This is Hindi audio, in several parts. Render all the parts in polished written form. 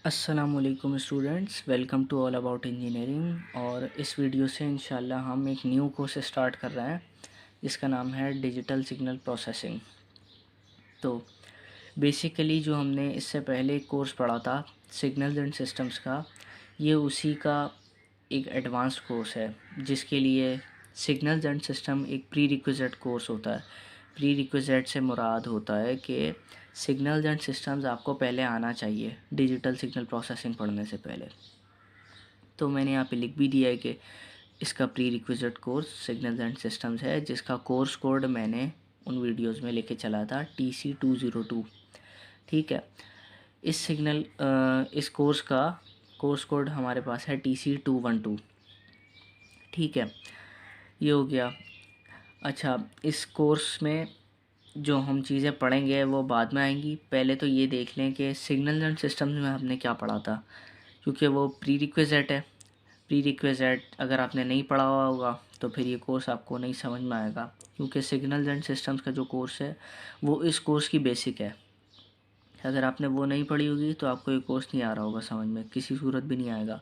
अस्सलामुअलैकुम students, welcome to all about engineering. और इस वीडियो से इंशाल्लाह हम एक न्यू कोर्स स्टार्ट कर रहे हैं जिसका नाम है डिजिटल सिग्नल प्रोसेसिंग। तो बेसिकली जो हमने इससे पहले एक कोर्स पढ़ा था सिग्नल्स एंड सिस्टम्स का, ये उसी का एक एडवांस्ड कोर्स है जिसके लिए सिग्नल्स एंड सिस्टम एक प्री रिक्विज़िट कोर्स होता है। प्री रिक्विज़िट से मुराद होता है कि सिग्नल्स एंड सिस्टम्स आपको पहले आना चाहिए डिजिटल सिग्नल प्रोसेसिंग पढ़ने से पहले। तो मैंने यहाँ पे लिख भी दिया है कि इसका prerequisite course signals and systems है, जिसका कोर्स कोड मैंने उन वीडियोस में लेके चला था TC202। ठीक है। इस कोर्स का कोर्स कोड हमारे पास है TC212। ठीक है, ये हो गया। अच्छा, इस कोर्स में जो हम चीज़ें पढ़ेंगे वो बाद में आएंगी। पहले तो ये देख लें कि सिग्नल एंड सिस्टम्स में हमने क्या पढ़ा था, क्योंकि वो प्री रिक्विज़िट है। प्री रिक्विज़िट अगर आपने नहीं पढ़ा हुआ होगा तो फिर ये कोर्स आपको नहीं समझ में आएगा, क्योंकि सिग्नल्स एंड सिस्टम्स का जो कोर्स है वो इस कोर्स की बेसिक है। अगर आपने वो नहीं पढ़ी होगी तो आपको ये कोर्स नहीं आ रहा होगा समझ में, किसी सूरत भी नहीं आएगा।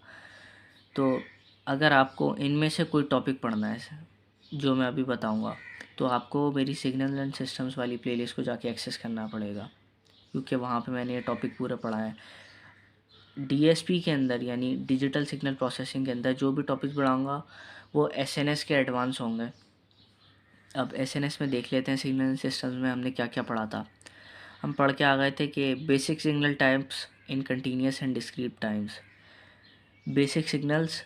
तो अगर आपको इनमें से कोई टॉपिक पढ़ना है जो मैं अभी बताऊंगा, तो आपको मेरी सिग्नल एंड सिस्टम्स वाली प्लेलिस्ट को जाके एक्सेस करना पड़ेगा, क्योंकि वहाँ पे मैंने ये टॉपिक पूरे पढ़ा है। DSP के अंदर यानी डिजिटल सिग्नल प्रोसेसिंग के अंदर जो भी टॉपिक पढ़ाऊँगा वो SNS के एडवांस होंगे। अब SNS में देख लेते हैं सिग्नल सिस्टम्स में हमने क्या क्या पढ़ा था। हम पढ़ के आ गए थे कि basic signal types in continuous and discrete times. Basic signals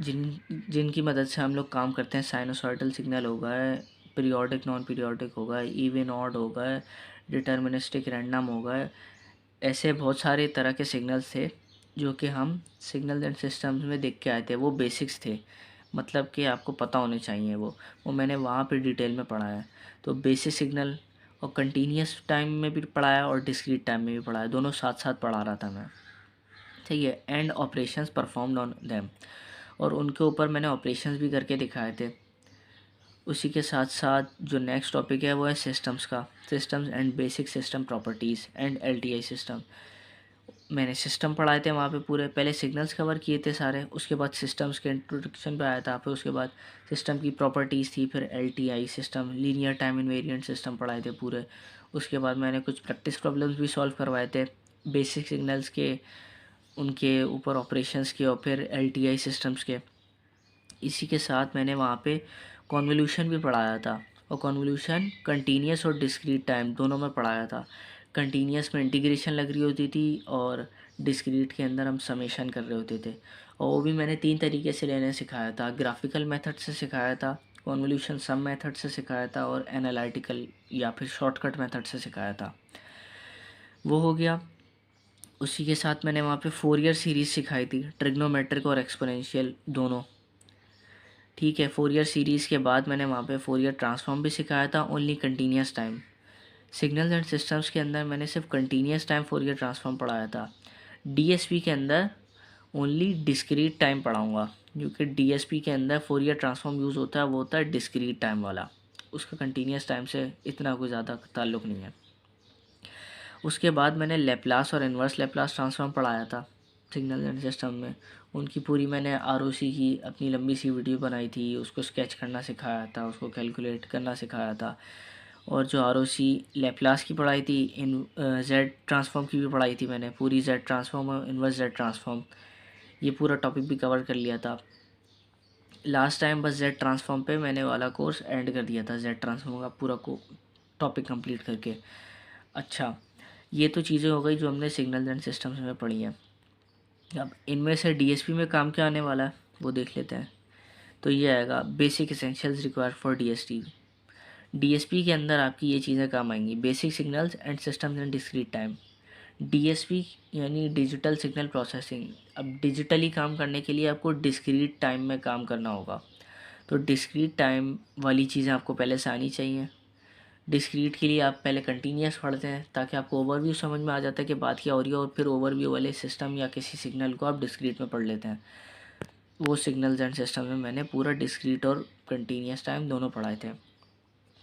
जिनकी मदद से हम लोग काम करते हैं, साइनोसॉइडल सिग्नल हो गए, पीरियोडिक नॉन पीरियोडिक हो गए, इवन ऑड हो गए, डिटर्मिनिस्टिक रैंडम हो गए। ऐसे बहुत सारे तरह के सिग्नल्स थे जो कि हम सिग्नल एंड सिस्टम्स में देख के आए थे। वो बेसिक्स थे, मतलब कि आपको पता होने चाहिए वो मैंने वहाँ पे डिटेल में पढ़ा है। तो बेसिक सिग्नल और कंटिन्यूस टाइम में भी पढ़ाया और डिस्क्रीट टाइम में भी पढ़ाया, दोनों साथ साथ पढ़ा रहा था मैं। ठीक है। And operations performed on them, और उनके ऊपर मैंने ऑपरेशंस भी करके दिखाए थे। उसी के साथ साथ जो नेक्स्ट टॉपिक है वो है सिस्टम्स का, systems and basic system properties and LTI system. मैंने सिस्टम पढ़ाए थे वहाँ पे पूरे, पहले सिग्नल्स कवर किए थे सारे, उसके बाद सिस्टम्स के इंट्रोडक्शन पे आया था, फिर उसके बाद सिस्टम की प्रॉपर्टीज़ थी, फिर LTI system, linear time invariant system पढ़ाए थे पूरे। उसके बाद मैंने कुछ प्रैक्टिस प्रॉब्लम्स भी सॉल्व करवाए थे बेसिक सिग्नल्स के, उनके ऊपर ऑपरेशंस के और फिर LTI सिस्टम्स के। इसी के साथ मैंने वहाँ पे कॉन्वोल्यूशन भी पढ़ाया था, और कॉन्वोल्यूशन कंटीन्यूस और डिस्क्रीट टाइम दोनों में पढ़ाया था। कंटीन्यूस में इंटीग्रेशन लग रही होती थी और डिस्क्रीट के अंदर हम समेशन कर रहे होते थे, और वो भी मैंने 3 तरीके से लेने सिखाया था। ग्राफिकल मेथड से सिखाया था, कॉन्वोल्यूशन सम मेथड से सिखाया था, और एनालिटिकल या फिर शॉर्टकट मेथड से सिखाया था। वो हो गया। उसी के साथ मैंने वहाँ पे फोरियर सीरीज़ सिखाई थी, ट्रिग्नोमेट्रिक और एक्सपोनेंशियल दोनों। ठीक है। फोरियर सीरीज़ के बाद मैंने वहाँ पे फोरियर ट्रांसफॉर्म भी सिखाया था, only continuous time. Signals and systems के अंदर मैंने सिर्फ कंटिन्यूस टाइम फोरियर ट्रांसफॉर्म पढ़ाया था। DSP के अंदर ओनली डिस्क्रीट टाइम पढ़ाऊँगा, क्योंकि DSP के अंदर फोरियर ट्रांसफॉर्म यूज़ होता है, वो होता है डिस्क्रीट टाइम वाला, उसका कंटिन्यूस टाइम से इतना कोई ज़्यादा ताल्लुक़ नहीं है। उसके बाद मैंने लेप्लास और इन्वर्स लेप्लास ट्रांसफॉर्म पढ़ाया था सिग्नल एंड सिस्टम में। उनकी पूरी मैंने ROC की अपनी लंबी सी वीडियो बनाई थी, उसको स्केच करना सिखाया था, उसको कैलकुलेट करना सिखाया था। और जो ROC लेप्लास की पढ़ाई थी, इन जेड ट्रांसफॉर्म की भी पढ़ाई थी मैंने, पूरी जेड ट्रांसफॉर्म और इन्वर्स जेड ट्रांसफॉर्म, ये पूरा टॉपिक भी कवर कर लिया था। लास्ट टाइम बस जेड ट्रांसफॉर्म पे मैंने वाला कोर्स एंड कर दिया था, जेड ट्रांसफॉर्म का पूरा टॉपिक कंप्लीट करके। अच्छा, ये तो चीज़ें हो गई जो हमने सिग्नल एंड सिस्टम्स में पढ़ी हैं। अब इनमें से DSP में काम क्या आने वाला है वो देख लेते हैं। तो ये आएगा basic essentials required for DSP के अंदर आपकी ये चीज़ें काम आएंगी, basic signals and systems in discrete time. DSP यानी डिजिटल सिग्नल प्रोसेसिंग। अब डिजिटली काम करने के लिए आपको डिस्क्रीट टाइम में काम करना होगा, तो डिस्क्रीट टाइम वाली चीज़ें आपको पहले से आनी चाहिए। डिस्क्रीट के लिए आप पहले कंटिन्यूस पढ़ते हैं ताकि आपको ओवरव्यू समझ में आ जाता है कि बात क्या हो रही है, और फिर ओवरव्यू वाले सिस्टम या किसी सिग्नल को आप डिस्क्रीट में पढ़ लेते हैं। वो सिग्नल्स एंड सिस्टम में मैंने पूरा डिस्क्रीट और कंटिन्यूस टाइम दोनों पढ़ाए थे।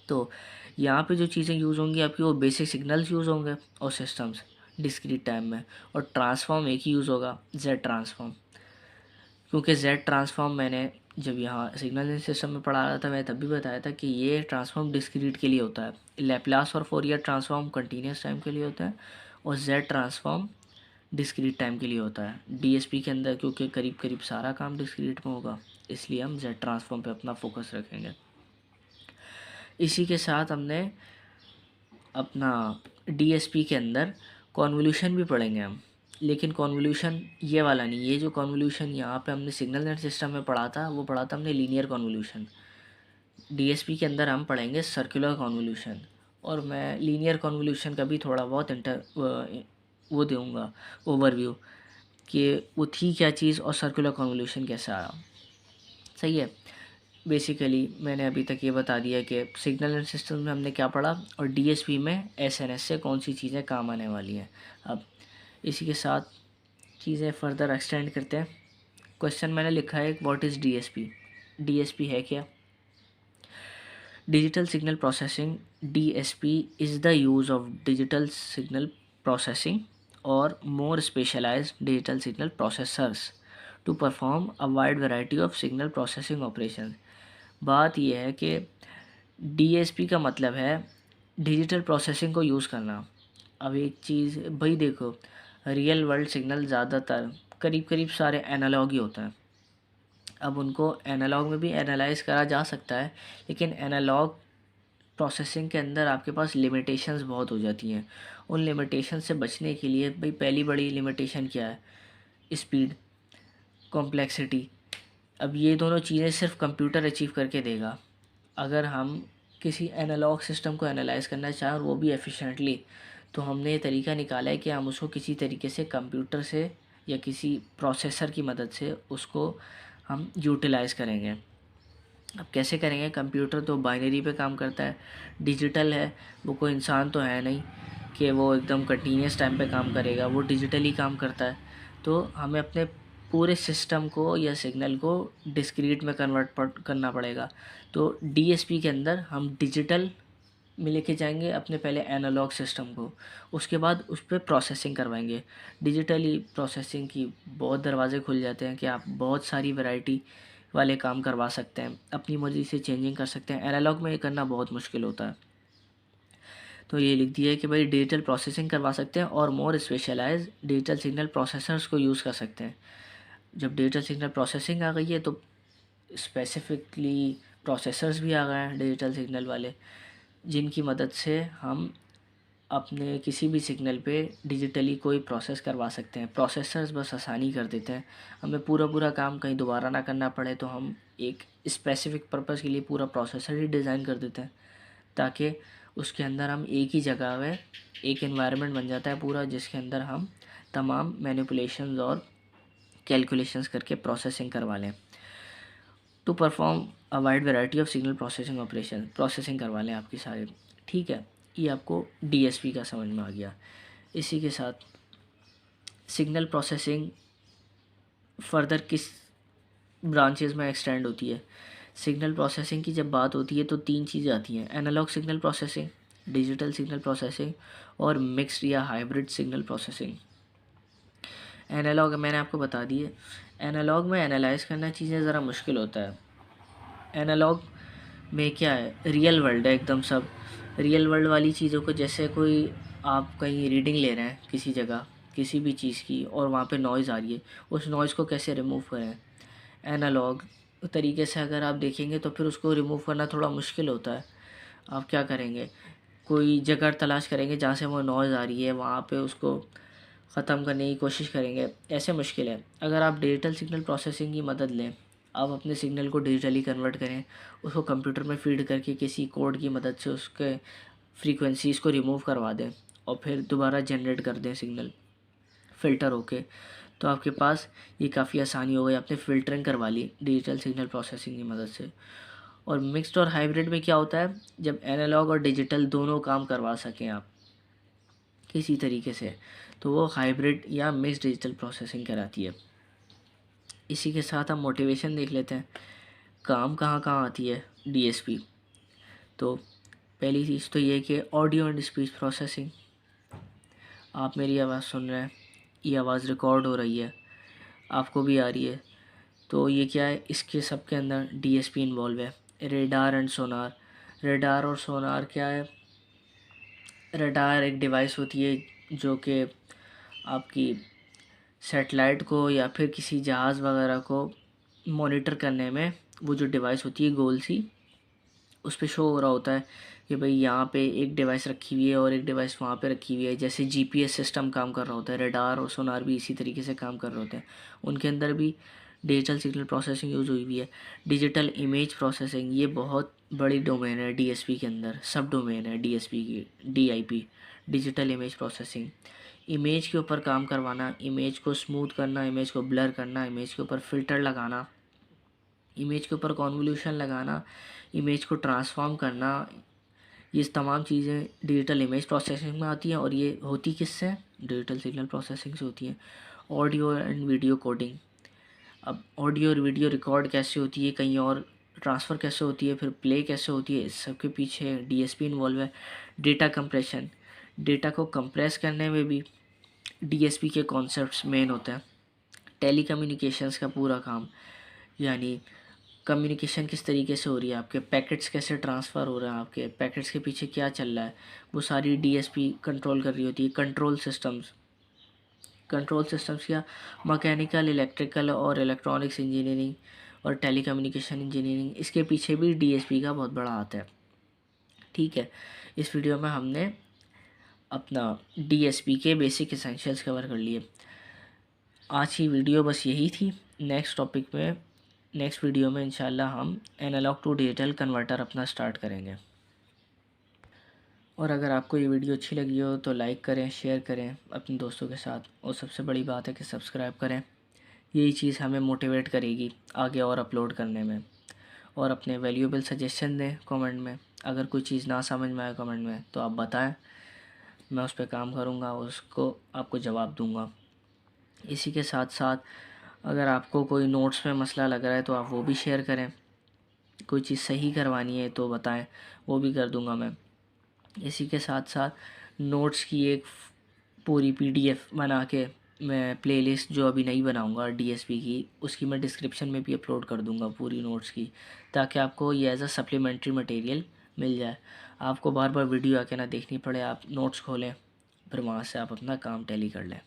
तो यहाँ पे जो चीज़ें यूज़ होंगी आपकी, वो बेसिक सिग्नल्स यूज़ होंगे और सिस्टम्स। डिस्क्रीट टाइम में, और ट्रांसफॉर्म एक ही यूज़ होगा, जेड ट्रांसफॉर्म। क्योंकि जेड ट्रांसफॉर्म मैंने जब यहाँ सिग्नल सिस्टम में पढ़ा रहा था मैं तब भी बताया था कि ये ट्रांसफॉर्म डिस्क्रीट के लिए होता है, लैप्लास और फोरियर ट्रांसफॉर्म कंटिन्यूस टाइम के लिए होता है, और जेड ट्रांसफॉर्म डिस्क्रीट टाइम के लिए होता है। डीएसपी के अंदर क्योंकि करीब करीब सारा काम डिस्क्रीट में होगा, इसलिए हम जेड ट्रांसफॉर्म पे अपना फोकस रखेंगे। इसी के साथ हमने अपना डीएसपी के अंदर कॉन्वोल्यूशन भी पढ़ेंगे हम, लेकिन कॉन्वोल्यूशन ये वाला नहीं, ये जो कॉन्वोल्यूशन यहाँ पे हमने सिग्नल नेट सिस्टम में पढ़ा था वो पढ़ा था हमने लीनियर कॉन्वोल्यूशन। डीएसपी के अंदर हम पढ़ेंगे सर्कुलर कॉन्वोल्यूशन, और मैं लीनियर कॉन्वोल्यूशन का भी थोड़ा बहुत वो दूँगा ओवरव्यू कि वो थी क्या चीज़ और सर्कुलर कॉन्वोल्यूशन कैसे आया। सही है। बेसिकली मैंने अभी तक ये बता दिया कि सिग्नल एंड सिस्टम में हमने क्या पढ़ा और डीएसपी में एसएनएस से कौन सी चीज़ें काम आने वाली हैं। अब इसी के साथ चीज़ें फर्दर एक्सटेंड करते हैं। क्वेश्चन मैंने लिखा है व्हाट इज़ डीएसपी। डीएसपी है क्या? Digital signal processing, DSP is the use of digital signal processing और more specialized digital signal processors to perform a wide variety of signal processing operations। बात यह है कि डीएसपी का मतलब है डिजिटल प्रोसेसिंग को यूज़ करना। अब एक चीज़ भाई देखो, रियल वर्ल्ड सिग्नल ज़्यादातर करीब करीब सारे एनालॉग ही होता है। अब उनको एनालॉग में भी एनालाइज करा जा सकता है, लेकिन एनालॉग प्रोसेसिंग के अंदर आपके पास लिमिटेशंस बहुत हो जाती हैं। उन लिमिटेशन से बचने के लिए भाई पहली बड़ी लिमिटेशन क्या है? Speed, complexity. अब ये दोनों चीज़ें सिर्फ कंप्यूटर अचीव करके देगा। अगर हम किसी एनालॉग सिस्टम को एनालाइज करना चाहें और वो भी एफिशिएंटली, तो हमने ये तरीका निकाला है कि हम उसको किसी तरीके से कंप्यूटर से या किसी प्रोसेसर की मदद से उसको हम यूटिलाइज़ करेंगे। अब कैसे करेंगे? कंप्यूटर तो बाइनरी पे काम करता है, डिजिटल है, वो कोई इंसान तो है नहीं कि वो एकदम कंटिन्यूस टाइम पे काम करेगा, वो डिजिटली काम करता है। तो हमें अपने पूरे सिस्टम को या सिग्नल को डिस्क्रीट में कन्वर्ट करना पड़ेगा। तो डीएसपी के अंदर हम डिजिटल में लेके जाएंगे अपने पहले एनालॉग सिस्टम को, उसके बाद उस पर प्रोसेसिंग करवाएंगे। डिजिटली प्रोसेसिंग की बहुत दरवाजे खुल जाते हैं कि आप बहुत सारी वैरायटी वाले काम करवा सकते हैं, अपनी मर्ज़ी से चेंजिंग कर सकते हैं। एनालॉग में ये करना बहुत मुश्किल होता है। तो ये लिख दिया है कि भाई डिजिटल प्रोसेसिंग करवा सकते हैं और मोर स्पेशलाइज डिजिटल सिग्नल प्रोसेसर्स को यूज़ कर सकते हैं। जब डिजिटल सिग्नल प्रोसेसिंग आ गई है तो स्पेसिफिकली प्रोसेसर्स भी आ गए हैं डिजिटल सिग्नल वाले, जिनकी मदद से हम अपने किसी भी सिग्नल पे डिजिटली कोई प्रोसेस करवा सकते हैं। प्रोसेसर्स बस आसानी कर देते हैं, हमें पूरा काम कहीं दोबारा ना करना पड़े, तो हम एक स्पेसिफिक पर्पस के लिए पूरा प्रोसेसर ही डिज़ाइन कर देते हैं, ताकि उसके अंदर हम एक ही जगह में एक एनवायरनमेंट बन जाता है पूरा, जिसके अंदर हम तमाम मैनिपुलेशंस और कैलकुलेशंस करके प्रोसेसिंग करवा लें। To perform a wide variety of signal processing operation, processing करवा लें आपकी सारी। ठीक है, ये आपको डीएसपी का समझ में आ गया। इसी के साथ सिग्नल प्रोसेसिंग फर्दर किस ब्रांचेस में एक्सटेंड होती है? सिग्नल प्रोसेसिंग की जब बात होती है तो तीन चीज़ें आती हैं: analogue signal processing, digital signal processing और मिक्स्ड या हाइब्रिड सिग्नल प्रोसेसिंग। एनालॉग मैंने आपको बता दी है, एनालॉग में एनालाइज करना चीज़ें ज़रा मुश्किल होता है। एनालॉग में क्या है, रियल वर्ल्ड है एकदम, सब रियल वर्ल्ड वाली चीज़ों को, जैसे कोई आप कहीं रीडिंग ले रहे हैं किसी जगह किसी भी चीज़ की और वहाँ पे नॉइज़ आ रही है, उस नॉइज़ को कैसे रिमूव करें? एनालॉग तरीके से अगर आप देखेंगे तो फिर उसको रिमूव करना थोड़ा मुश्किल होता है। आप क्या करेंगे? कोई जगह तलाश करेंगे जहाँ से वो नॉइज़ आ रही है, वहाँ पे उसको ख़त्म करने की कोशिश करेंगे, ऐसे मुश्किल है। अगर आप डिजिटल सिग्नल प्रोसेसिंग की मदद लें, आप अपने सिग्नल को डिजिटली कन्वर्ट करें, उसको कंप्यूटर में फीड करके किसी कोड की मदद से उसके फ्रीक्वेंसीज़ को रिमूव करवा दें और फिर दोबारा जनरेट कर दें सिग्नल फ़िल्टर होके, तो आपके पास ये काफ़ी आसानी हो गई, आपने फ़िल्टरिंग करवा ली डिजिटल सिग्नल प्रोसेसिंग की मदद से। और मिक्स्ड और हाइब्रिड में क्या होता है? जब एनालॉग और डिजिटल दोनों काम करवा सकें आप किसी तरीके से, तो वो हाइब्रिड या मिक्स्ड डिजिटल प्रोसेसिंग कहलाती है। इसी के साथ हम मोटिवेशन देख लेते हैं, काम कहाँ कहाँ आती है डीएसपी। तो पहली चीज़ तो ये कि ऑडियो एंड स्पीच प्रोसेसिंग, आप मेरी आवाज़ सुन रहे हैं, ये आवाज़ रिकॉर्ड हो रही है, आपको भी आ रही है। तो ये क्या है, इसके सब के अंदर डीएसपी इन्वॉल्व है, रेडार एंड सोनार। रेडार और सोनार क्या है, रेडार एक डिवाइस होती है जो कि आपकी सैटेलाइट को या फिर किसी जहाज़ वगैरह को मॉनिटर करने में वो जो डिवाइस होती है गोल सी, उस पे शो हो रहा होता है कि भाई यहाँ पे एक डिवाइस रखी हुई है और एक डिवाइस वहाँ पे रखी हुई है। जैसे जीपीएस सिस्टम काम कर रहा होता है, रेडार और सोनार भी इसी तरीके से काम कर रहे होते हैं। उनके अंदर भी डिजिटल सिग्नल प्रोसेसिंग यूज़ हुई हुई है। डिजिटल इमेज प्रोसेसिंग, ये बहुत बड़ी डोमेन है डीएसपी के अंदर, सब डोमेन है डीएसपी की, DIP, digital image processing. Image के ऊपर काम करवाना, इमेज को स्मूथ करना, इमेज को ब्लर करना, इमेज के ऊपर फ़िल्टर लगाना, इमेज के ऊपर कॉन्वोल्यूशन लगाना, इमेज को ट्रांसफॉर्म करना, ये तमाम चीज़ें डिजिटल इमेज प्रोसेसिंग में आती हैं। और ये होती किससे, डिजिटल सिग्नल प्रोसेसिंग से होती है। ऑडियो एंड वीडियो कोडिंग, अब ऑडियो और वीडियो रिकॉर्ड कैसे होती है, कहीं और ट्रांसफ़र कैसे होती है, फिर प्ले कैसे होती है, इस सब के पीछे डीएसपी इन्वॉल्व है। डेटा कंप्रेशन, डेटा को कंप्रेस करने में भी डीएसपी के कॉन्सेप्ट्स मेन होते हैं। टेलीकम्युनिकेशंस का पूरा काम, यानी कम्युनिकेशन किस तरीके से हो रही है, आपके पैकेट्स कैसे ट्रांसफ़र हो रहे हैं, आपके पैकेट्स के पीछे क्या चल रहा है, वो सारी डीएसपी कंट्रोल कर रही होती है। कंट्रोल सिस्टम्स, कंट्रोल सिस्टम्स क्या, मैकेनिकल, इलेक्ट्रिकल और इलेक्ट्रॉनिक्स इंजीनियरिंग और टेलीकम्युनिकेशन इंजीनियरिंग, इसके पीछे भी डीएसपी का बहुत बड़ा हाथ है। ठीक है, इस वीडियो में हमने अपना डीएसपी के बेसिक एसेंशियल्स कवर कर लिए। आज की वीडियो बस यही थी। नेक्स्ट टॉपिक में, नेक्स्ट वीडियो में इंशाल्लाह हम एनालॉग टू डिजिटल कन्वर्टर अपना स्टार्ट करेंगे। और अगर आपको ये वीडियो अच्छी लगी हो तो लाइक करें, शेयर करें अपने दोस्तों के साथ, और सबसे बड़ी बात है कि सब्सक्राइब करें। यही चीज़ हमें मोटिवेट करेगी आगे और अपलोड करने में। और अपने वैल्यूएबल सजेशन दें कमेंट में। अगर कोई चीज़ ना समझ में आए कमेंट में तो आप बताएं, मैं उस पर काम करूँगा, उसको आपको जवाब दूँगा। इसी के साथ साथ अगर आपको कोई नोट्स में मसला लग रहा है तो आप वो भी शेयर करें। कोई चीज़ सही करवानी है तो बताएं, वो भी कर दूँगा मैं। इसी के साथ साथ नोट्स की एक पूरी पीडीएफ बना के मैं प्लेलिस्ट जो अभी नहीं बनाऊंगा डीएसपी की, उसकी मैं डिस्क्रिप्शन में भी अपलोड कर दूंगा पूरी नोट्स की, ताकि आपको ये एज अ सप्लीमेंट्री मटेरियल मिल जाए। आपको बार बार वीडियो आके ना देखनी पड़े, आप नोट्स खोलें फिर वहाँ से आप अपना काम टैली कर लें।